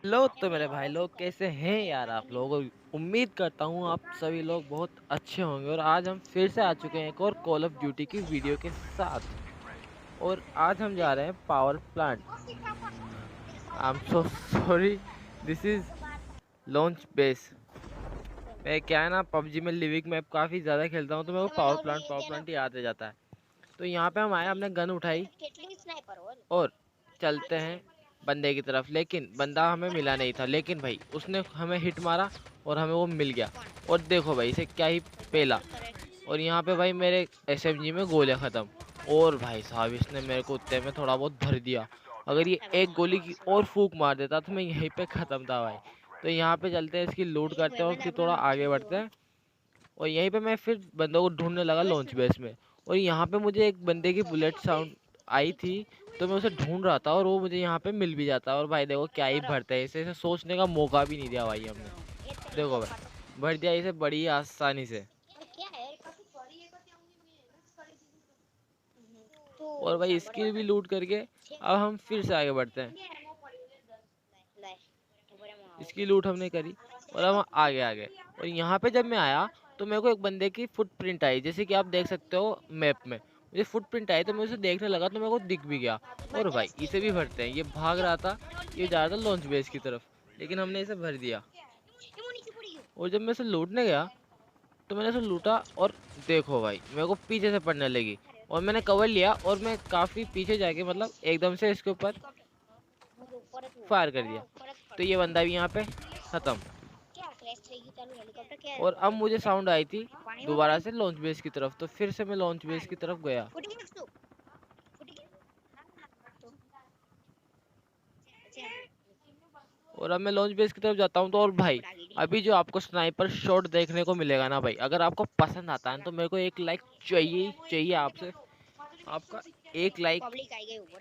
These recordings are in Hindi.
लो तो मेरे भाई लोग कैसे हैं यार आप लोग। उम्मीद करता हूँ आप सभी लोग बहुत अच्छे होंगे और आज हम फिर से आ चुके हैं एक और कॉल ऑफ ड्यूटी की वीडियो के साथ। और आज हम जा रहे हैं power plant. I am so sorry, this is launch base. मैं क्या है ना, पबजी में लिविक मैप काफ़ी ज़्यादा खेलता हूँ तो मेरे को पावर प्लांट याद रह जाता है। तो यहाँ पे हम आए, हमने गन उठाई और चलते हैं बंदे की तरफ। लेकिन बंदा हमें मिला नहीं था, लेकिन भाई उसने हमें हिट मारा और हमें वो मिल गया। और देखो भाई इसे क्या ही पेला। और यहाँ पे भाई मेरे एसएमजी में गोलियां ख़त्म। और भाई साहब इसने मेरे को उत्ते में थोड़ा बहुत भर दिया। अगर ये एक गोली की और फूक मार देता तो मैं यहीं पे ख़त्म था भाई। तो यहाँ पे चलते हैं, इसकी लूट करते हैं और फिर थोड़ा आगे बढ़ते हैं। और यहीं पे मैं फिर बंदों को ढूंढने लगा लॉन्च बेस में। और यहाँ पे मुझे एक बंदे की बुलेट साउंड आई थी, तो मैं उसे ढूंढ रहा था और वो मुझे यहाँ पे मिल भी जाता। और भाई देखो क्या ही भरता है इसे सोचने का मौका भी नहीं दिया भाई हमने। देखो भाई भर दिया इसे बड़ी आसानी से। और भाई स्किल भी लूट करके अब हम फिर से आगे बढ़ते हैं। इसकी लूट हमने करी और अब हम आगे आ गए। और यहाँ पे जब मैं आया तो मेरे को एक बंदे की फुटप्रिंट आई, जैसे कि आप देख सकते हो मैप में मुझे फुटप्रिंट आई। तो मैं उसे देखने लगा तो मेरे को दिख भी गया। और भाई इसे भी भरते हैं। ये भाग रहा था, ये जा रहा था लॉन्च बेस की तरफ, लेकिन हमने इसे भर दिया। और जब मैं इसे लूटने गया तो मैंने इसे लूटा और देखो भाई मेरे को पीछे से पड़ने लगी। और मैंने कवर लिया और मैं काफ़ी पीछे जाके मतलब एकदम से इसके ऊपर फायर कर दिया। तो ये बंदा भी यहाँ पे ख़त्म। और अब मुझे साउंड आई थी दोबारा से लॉन्च बेस की तरफ, तो फिर से मैं लॉन्च बेस की तरफ गया। और अब मैं लॉन्च बेस की तरफ जाता हूँ तो और भाई अभी जो आपको स्नाइपर शॉट देखने को मिलेगा ना भाई, अगर आपको पसंद आता है तो मेरे को एक लाइक चाहिए ही चाहिए आपसे। आपका एक लाइक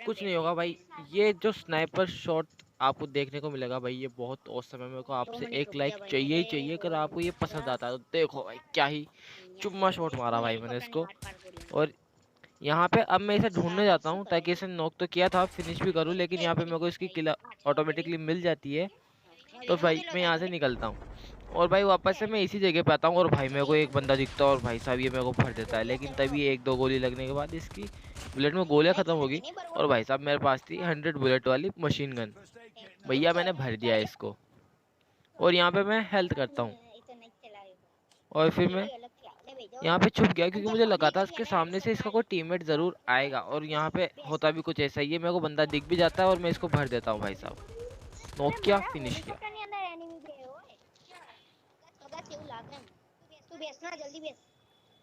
कुछ नहीं होगा भाई। ये जो स्नाइपर शॉट आपको देखने को मिलेगा भाई ये बहुत औसम है। मेरे को आपसे एक लाइक चाहिए ही चाहिए। अगर आपको ये पसंद आता है तो देखो भाई क्या ही चुम्मा शॉट मारा भाई मैंने इसको। और यहाँ पे अब मैं इसे ढूंढने जाता हूँ ताकि इसे नॉक तो किया था, फिनिश भी करूँ, लेकिन यहाँ पे मेरे को इसकी किल ऑटोमेटिकली मिल जाती है। तो भाई मैं यहाँ से निकलता हूँ और भाई वापस से मैं इसी जगह पे आता हूँ। और भाई मेरे को एक बंदा दिखता है और भाई साहब ये मेरे को भर देता है। लेकिन तभी एक दो गोली लगने के बाद इसकी बुलेट में गोलियां खत्म होगी। और भाई साहब मेरे पास थी 100 बुलेट वाली मशीन गन। भैया मैंने भर दिया इसको और यहाँ पे मैं हेल्थ करता हूँ। और फिर मैं यहाँ पे छुप गया क्योंकि मुझे लगा था इसके सामने से इसका कोई टीममेट जरूर आएगा। और यहाँ पे होता भी कुछ ऐसा ही है, मेरे को बंदा दिख भी जाता है और मैं इसको भर देता हूँ भाई साहब। नॉक किया, फिनिश किया।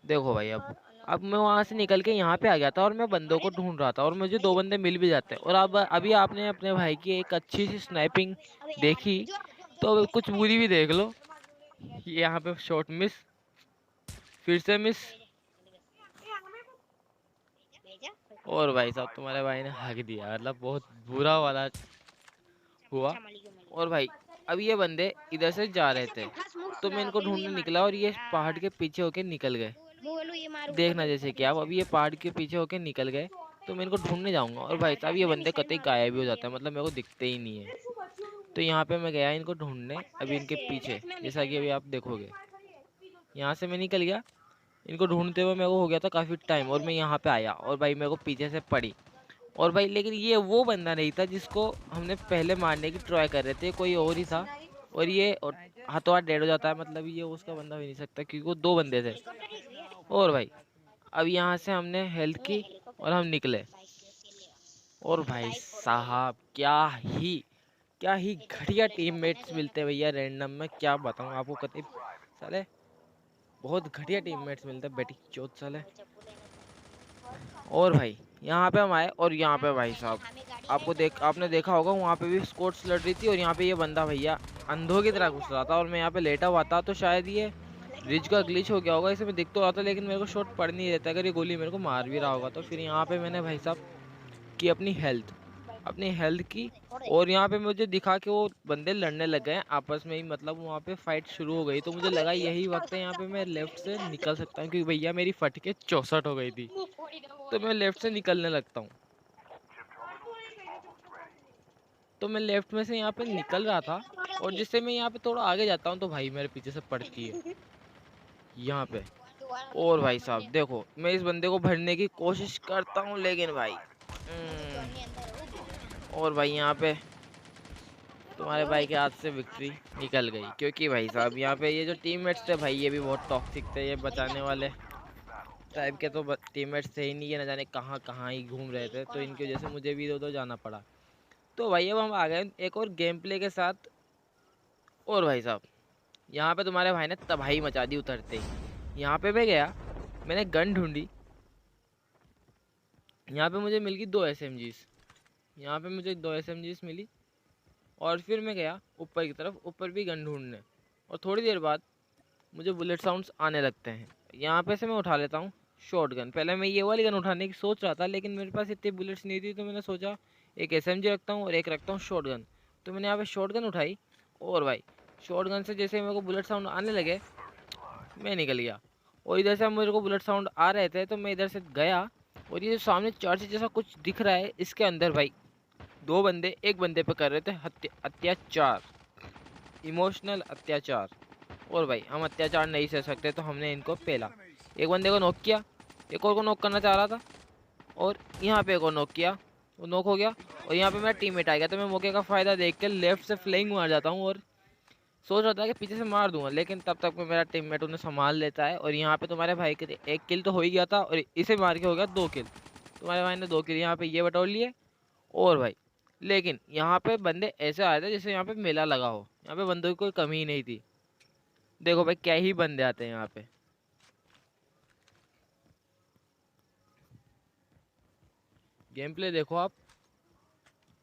देखो भाई अब मैं वहां से निकल के यहाँ पे आ गया था और मैं बंदों को ढूंढ रहा था और मुझे दो बंदे मिल भी जाते हैं। और अब अभी आपने अपने भाई की एक अच्छी सी स्नाइपिंग देखी, तो अब कुछ बुरी भी देख लो। ये यहाँ पे शॉट मिस, फिर से मिस। और भाई साहब तुम्हारे भाई ने हक दिया, मतलब बहुत बुरा वाला हुआ। और भाई अब ये बंदे इधर से जा रहे थे तो मैं इनको ढूंढने निकला और ये पहाड़ के पीछे होके निकल गए। देखना जैसे कि आप अभी ये पहाड़ के पीछे होके निकल गए तो मैं इनको ढूंढने जाऊंगा। और भाई साहब ये बंदे कतई गायब भी हो जाते हैं, मतलब मेरे को दिखते ही नहीं है। तो यहाँ पे मैं गया इनको ढूंढने अभी इनके पीछे, जैसा कि अभी आप देखोगे। यहाँ से मैं निकल गया, इनको ढूंढते हुए मेरे को हो गया था काफ़ी टाइम। और मैं यहाँ पे आया और भाई मेरे को पीछे से पड़ी। और भाई लेकिन ये वो बंदा नहीं था जिसको हमने पहले मारने की ट्राई कर रहे थे, कोई और ही था। और ये हाथों हाथ डेड हो जाता है, मतलब ये उसका बंदा हो ही नहीं सकता क्योंकि वो दो बंदे थे। और भाई अब यहाँ से हमने हेल्थ की और हम निकले। और भाई साहब क्या ही घटिया टीममेट्स मिलते हैं भैया रैंडम में, क्या बताऊँ आपको। कतई साले बहुत घटिया टीममेट्स मिलते हैं बेटी चोत साले। और भाई यहाँ पे हम आए और यहाँ पे भाई साहब आपने देखा होगा वहाँ पे भी स्कोर्ट्स लड़ रही थी। और यहाँ पे ये बंदा भैया अंधों की तरह घुस रहा था और मैं यहाँ पे लेटा हुआ था। तो शायद ये रिज का ग्लिच हो गया होगा, इसे मैं दिख तो रहा था लेकिन मेरे को शॉट पड़ नहीं रहता। अगर ये गोली मेरे को मार भी रहा होगा तो फिर यहाँ पे मैंने भाई साहब की अपनी हेल्थ की। और यहाँ पे मुझे दिखा कि वो बंदे लड़ने लग गए हैं आपस में ही, मतलब वहाँ पे फाइट शुरू हो गई। तो मुझे लगा यही वक्त है यहाँ पे मैं लेफ्ट से निकल सकता हूँ क्योंकि भैया मेरी फट के 64 हो गई थी। तो मैं लेफ्ट से निकलने लगता हूँ। तो मैं लेफ्ट में से यहाँ पे निकल रहा था, और जिससे मैं यहाँ पे थोड़ा आगे जाता हूँ तो भाई मेरे पीछे से पड़ती है यहाँ पे। और भाई साहब देखो, मैं इस बंदे को भरने की कोशिश करता हूँ, लेकिन भाई और भाई यहाँ पे तुम्हारे भाई के हाथ से विक्ट्री निकल गई, क्योंकि भाई साहब यहाँ पे ये जो टीममेट्स थे भाई, ये भी बहुत टॉक्सिक थे। ये बचाने वाले टाइप के तो टीममेट्स थे ही नहीं, ये न जाने कहाँ कहाँ ही घूम रहे थे, तो इनकी वजह से मुझे भी इधर जाना पड़ा। तो भाई अब हम आ गए एक और गेम प्ले के साथ। और भाई साहब यहाँ पे तुम्हारे भाई ने तबाही मचा दी उतरते ही। यहाँ पे मैं गया, मैंने गन ढूंढी, यहाँ पे मुझे मिल गई 2 SMGs। यहाँ पे मुझे 2 SMGs मिली, और फिर मैं गया ऊपर की तरफ, ऊपर भी गन ढूंढने, और थोड़ी देर बाद मुझे बुलेट साउंड्स आने लगते हैं। यहाँ पे से मैं उठा लेता हूँ शॉटगन। पहले मैं ये वाली गन उठाने की सोच रहा था, लेकिन मेरे पास इतनी बुलेट्स नहीं थी, तो मैंने सोचा एक SMG रखता हूँ और एक रखता हूँ शॉटगन। तो मैंने यहाँ पे शॉटगन उठाई, और भाई शॉटगन से जैसे मेरे को बुलेट साउंड आने लगे, मैं निकल गया। और इधर से मेरे को बुलेट साउंड आ रहे थे, तो मैं इधर से गया, और ये जो सामने चर्च जैसा कुछ दिख रहा है, इसके अंदर भाई 2 बंदे एक बंदे पे कर रहे थे अत्याचार, इमोशनल अत्याचार। और भाई हम अत्याचार नहीं सह सकते, तो हमने इनको पेला। एक बंदे को नॉक किया, एक और को नॉक करना चाह रहा था, और यहाँ पे एक और नॉक किया, वो नॉक हो गया। और यहाँ पे मेरा टीममेट आ गया, तो मैं मौके का फ़ायदा देख के लेफ्ट से फ्लेइंग मार जाता हूँ, और सोच रहा था कि पीछे से मार दूंगा, लेकिन तब तक में मेरा टीममेट उन्हें संभाल लेता है। और यहाँ पे तुम्हारे भाई के 1 किल तो हो ही गया था, और इसे मार के हो गया 2 किल। तुम्हारे भाई ने 2 किल यहाँ पे ये बटोर लिए। और भाई लेकिन यहाँ पे बंदे ऐसे आए थे जैसे यहाँ पे मेला लगा हो, यहाँ पे बंदों की कोई कमी ही नहीं थी। देखो भाई क्या ही बंदे आते हैं यहाँ पे, गेम प्ले देखो आप,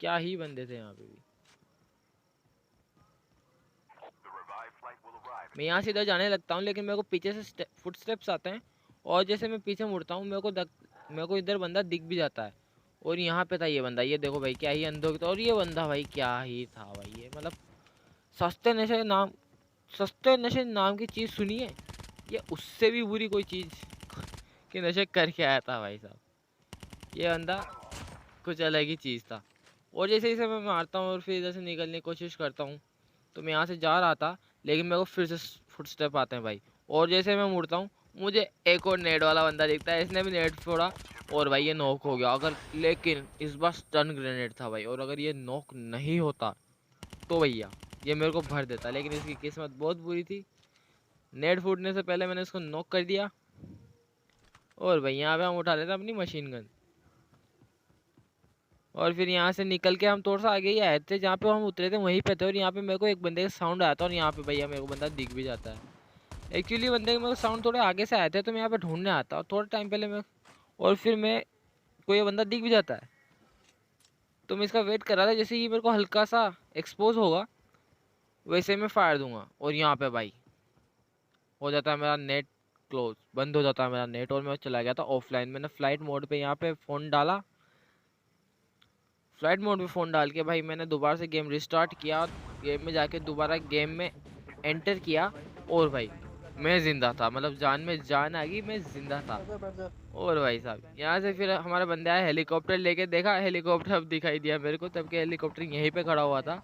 क्या ही बंदे थे यहाँ पे भी। मैं यहाँ से इधर जाने लगता हूँ, लेकिन मेरे को पीछे से फुट स्टेप्स आते हैं, और जैसे मैं पीछे मुड़ता हूँ मेरे को इधर बंदा दिख भी जाता है। और यहाँ पे था ये बंदा, ये देखो भाई क्या ही अंधों की तो। और ये बंदा भाई क्या ही था भाई, ये मतलब सस्ते नशे नाम सस्ते नशे नाम की चीज़ सुनी है, ये उससे भी बुरी कोई चीज़ कि नशे करके आया था भाई साहब। ये बंदा कुछ अलग ही चीज़ था। और जैसे इसे मैं मारता हूँ और फिर इधर से निकलने की कोशिश करता हूँ, तो मैं यहाँ से जा रहा था, लेकिन मेरे को फिर से फुट स्टेप आते हैं भाई। और जैसे मैं मुड़ता हूँ, मुझे एक और नेट वाला बंदा दिखता है, इसने भी नेट फोड़ा, और भाई ये नॉक हो गया। अगर लेकिन इस बार स्टन ग्रेनेड था भाई, और अगर ये नॉक नहीं होता तो भैया ये मेरे को भर देता, लेकिन इसकी किस्मत बहुत बुरी थी। नेट फूटने से पहले मैंने इसको नॉक कर दिया। और भाई यहाँ पे हम उठा लेते अपनी मशीन गन, और फिर यहाँ से निकल के हम थोड़ा सा आगे ही आए थे, जहाँ पे हम उतरे थे वहीं पे थे। और यहाँ पे मेरे को एक बंदे का साउंड आया था, और यहाँ पे भैया मेरे को बंदा दिख भी जाता है। एक्चुअली बंदे का मेरे को साउंड थोड़े आगे से आए थे, तो मैं यहाँ पे ढूंढने आता और थोड़ा टाइम पहले मैं, और फिर मैं को ये बंदा दिख भी जाता है, तो मैं इसका वेट कर रहा था। जैसे ही मेरे को हल्का सा एक्सपोज होगा वैसे मैं फायर दूंगा, और यहाँ पे भाई हो जाता है मेरा नेट क्लोज, बंद हो जाता है मेरा नेट, और मैं चला गया था ऑफलाइन। मैंने फ्लाइट मोड पे यहाँ पे फ़ोन डाला, फ्लाइट मोड पे फ़ोन डाल के भाई मैंने दोबारा से गेम रिस्टार्ट किया, गेम में जाके दोबारा गेम में एंटर किया, और भाई मैं ज़िंदा था, मतलब जान में जान आ गई, मैं ज़िंदा था। और भाई साहब यहाँ से फिर हमारा बंदा आया हेलीकॉप्टर लेके, देखा हेलीकॉप्टर अब दिखाई दिया मेरे को, तब के हेलीकॉप्टर यहीं पे खड़ा हुआ था।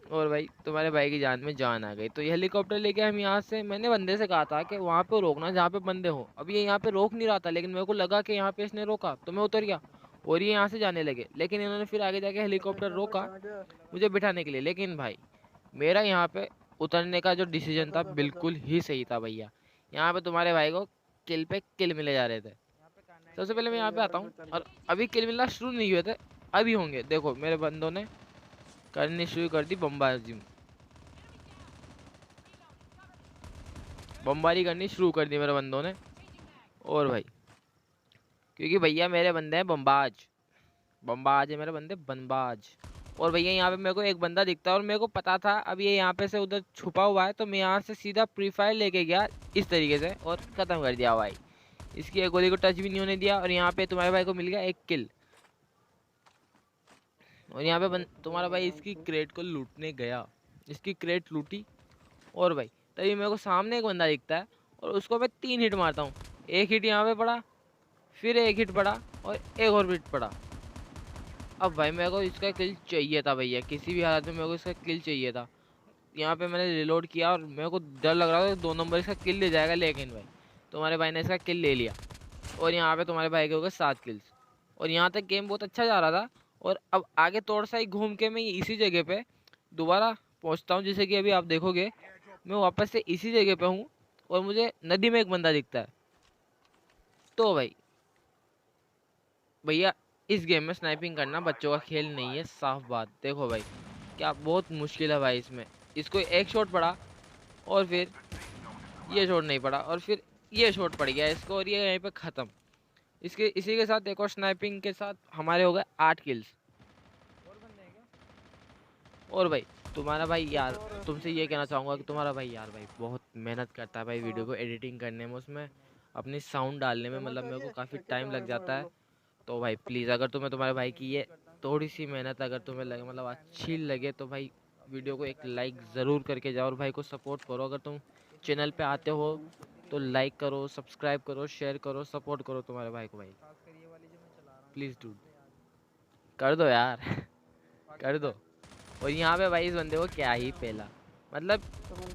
और भाई तुम्हारे भाई की जान में जान आ गई। तो ये हेलीकॉप्टर लेके हम यहाँ से, मैंने बंदे से कहा था कि वहाँ पे रोकना जहाँ पे बंदे हो। अब ये यहाँ पे रोक नहीं रहा था, लेकिन मेरे को लगा कि यहाँ पे इसने रोका, तो मैं उतर गया, और ये यहाँ से जाने लगे। लेकिन इन्होंने फिर आगे जाके हेलीकॉप्टर रोका मुझे बिठाने के लिए। लेकिन भाई मेरा यहाँ पे उतरने का जो डिसीजन था बिल्कुल ही सही था भैया। यहाँ पे तुम्हारे भाई को किल पे किल मिले जा रहे थे। सबसे पहले मैं यहाँ पे आता हूँ, और अभी किल मिलना शुरू नहीं हुए थे, अभी होंगे। देखो मेरे बंदों ने करनी शुरू कर दी बमबाजी, बमबारी करनी शुरू कर दी मेरे बंदों ने। और भाई क्योंकि भैया मेरे बंदे हैं बमबाज, बमबाज है मेरे बंदे बमबाज। और भैया यहाँ पे मेरे को एक बंदा दिखता है, और मेरे को पता था अब ये यहाँ पे से उधर छुपा हुआ है, तो मैं यहाँ से सीधा प्री फायर लेके गया इस तरीके से, और ख़त्म कर दिया भाई। इसकी एक गोली को टच भी नहीं होने दिया, और यहाँ पे तुम्हारे भाई को मिल गया 1 किल। और यहाँ पे तुम्हारा भाई इसकी क्रेट को लूटने गया, इसकी क्रेट लूटी। और भाई तभी मेरे को सामने एक बंदा दिखता है, और उसको मैं 3 हिट मारता हूँ। एक हिट यहाँ पे पड़ा, फिर एक हिट पड़ा, और एक और हिट पड़ा। अब भाई मेरे को इसका किल चाहिए था भैया, किसी भी हालत में मेरे को इसका किल चाहिए था। यहाँ पे मैंने रिलोड किया और मेरे को डर लग रहा था कि 2 नंबर इसका किल ले जाएगा, लेकिन भाई तुम्हारे भाई ने इसका किल ले लिया। और यहाँ पे तुम्हारे भाई के हो गए 7 किल्स। और यहाँ तक गेम बहुत अच्छा जा रहा था। और अब आगे थोड़ा सा ही घूम के मैं इसी जगह पे दोबारा पहुँचता हूँ, जैसे कि अभी आप देखोगे मैं वापस से इसी जगह पे हूँ और मुझे नदी में एक बंदा दिखता है। तो भाई भैया इस गेम में स्नाइपिंग करना बच्चों का खेल नहीं है, साफ बात। देखो भाई क्या बहुत मुश्किल है भाई इसमें। इसको एक शॉट पड़ा और फिर ये शॉट नहीं पड़ा और फिर ये शॉट पड़ गया इसको और ये यहीं पे ख़त्म। इसके इसी के साथ एक और स्नाइपिंग के साथ हमारे हो गए 8 किल्स। और भाई तुम्हारा भाई यार, तुमसे ये कहना चाहूँगा कि तुम्हारा भाई यार भाई बहुत मेहनत करता है भाई वीडियो को एडिटिंग करने में, उसमें अपनी साउंड डालने में, मतलब मेरे को काफ़ी टाइम लग जाता है। तो भाई प्लीज़ अगर तुम्हें तुम्हारे भाई की ये थोड़ी सी मेहनत अगर तुम्हें लगे, मतलब अच्छी लगे, तो भाई वीडियो को एक लाइक ज़रूर करके जाओ और भाई को सपोर्ट करो। अगर तुम चैनल पे आते हो तो लाइक करो, सब्सक्राइब करो, शेयर करो, सपोर्ट करो तुम्हारे भाई को भाई, प्लीज़ डू कर दो यार कर दो। और यहाँ पे भाई इस बंदे को क्या ही पहला, मतलब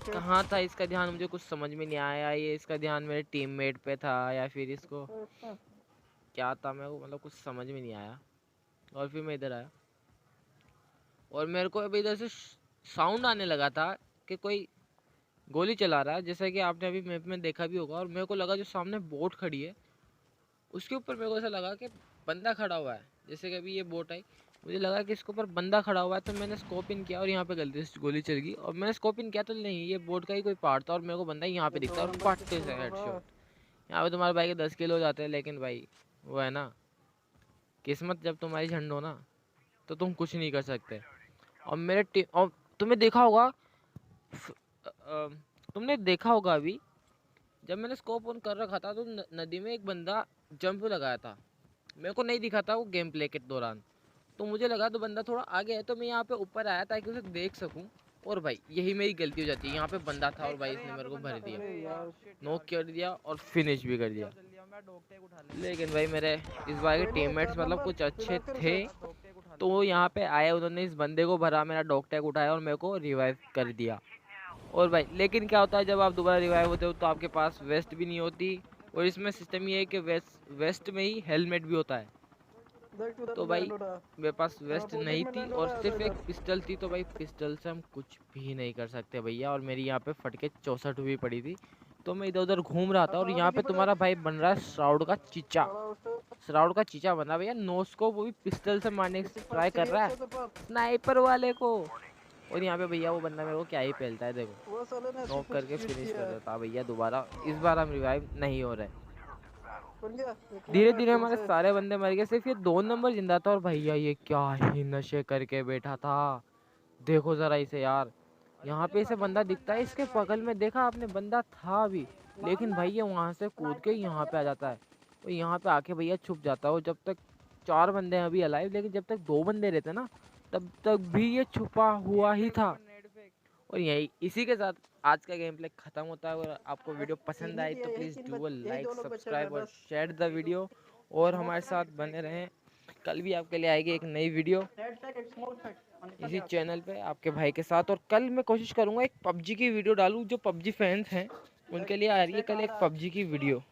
कहाँ था इसका ध्यान, मुझे कुछ समझ में नहीं आया। ये इसका ध्यान मेरे टीममेट पे था या फिर इसको क्या था, मेरे को मतलब कुछ समझ में नहीं आया। और फिर मैं इधर आया और मेरे को अभी इधर से साउंड आने लगा था कि कोई गोली चला रहा है, जैसा कि आपने अभी मैप में देखा भी होगा। और मेरे को लगा जो सामने बोट खड़ी है उसके ऊपर मेरे को ऐसा लगा कि बंदा खड़ा हुआ है, जैसे कि अभी ये बोट आई, मुझे लगा कि इसके ऊपर बंदा खड़ा हुआ है। तो मैंने स्कोप इन किया और यहाँ पे गलती से गोली चल गई और मैंने स्कोप इन किया तो नहीं, ये बोट का ही कोई पार्ट था और मेरे को बंदा यहाँ पे दिखता है और फटते से हेडशॉट। यहाँ पे तुम्हारे भाई के 10 किलो हो जाते हैं, लेकिन भाई वो है ना, किस्मत जब तुम्हारी झंड हो ना तो तुम कुछ नहीं कर सकते। और और तुमने देखा होगा, तुमने देखा होगा अभी जब मैंने स्कोप ऑन कर रखा था तो नदी में एक बंदा जंप लगाया था, मेरे को नहीं दिखा था वो गेम प्ले के दौरान। तो मुझे लगा तो बंदा थोड़ा आगे है तो मैं यहाँ पे ऊपर आया ताकि उसे देख सकूं। और भाई यही मेरी गलती हो जाती है, यहाँ पे बंदा था और भाई इसने मेरे को भर दिया, नॉक कर दिया और फिनिश भी कर दिया। लेकिन भाई मेरे इस बार के टीममेट्स मतलब कुछ अच्छे थे, तो वो यहाँ पे आए, उन्होंने इस बंदे को भरा, मेरा डॉग टैग उठाया और मेरे को रिवाइव कर दिया। और भाई लेकिन क्या होता है जब आप दोबारा रिवाइव होते हो तो आपके पास वेस्ट भी नहीं होती। और इसमें सिस्टम ये है कि वेस्ट में ही हेलमेट भी होता है। तो भाई मेरे पास वेस्ट नहीं थी और सिर्फ एक पिस्टल थी, तो भाई पिस्टल से हम कुछ भी नहीं कर सकते भैया। और मेरी यहाँ पे फट के 64 हुई पड़ी थी। तो मैं इधर उधर घूम रहा था और यहाँ पे तुम्हारा भाई बन रहा है श्राउड का चीचा। श्राउड का चीचा बना भैया, नोस को वो भी पिस्टल से मारने की ट्राई कर रहा है स्नाइपर वाले को। और यहाँ पे भैया वो बंदा मेरे को क्या ही पहलता है, देखो नॉक करके फिनिश कर देता भैया दोबारा। इस बार हम रिवाइव नहीं हो रहे, धीरे धीरे हमारे सारे बंदे मर गए, सिर्फ ये 2 नंबर जिंदा था। और भैया ये क्या ही नशे करके बैठा था, देखो जरा इसे यार। यहाँ पे इसे बंदा दिखता है, इसके बगल में देखा आपने बंदा था भी, लेकिन भाई ये वहाँ से कूद के यहाँ पे आ जाता है और यहाँ पे आके भैया छुप जाता है। और जब तक 4 बंदे हैं अभी अलाइव, लेकिन जब तक 2 बंदे रहते ना तब तक भी ये छुपा हुआ ही था। और यही इसी के साथ आज का गेम प्ले खत्म होता है। अगर आपको वीडियो पसंद आई तो please do a like, subscribe और शेयर द वीडियो और हमारे साथ बने रहें। कल भी आपके लिए आएगी एक नई वीडियो इसी चैनल पे आपके भाई के साथ। और कल मैं कोशिश करूँगा एक पबजी की वीडियो डालूँ, जो पबजी फैंस हैं उनके लिए आ रही है कल एक पबजी की वीडियो।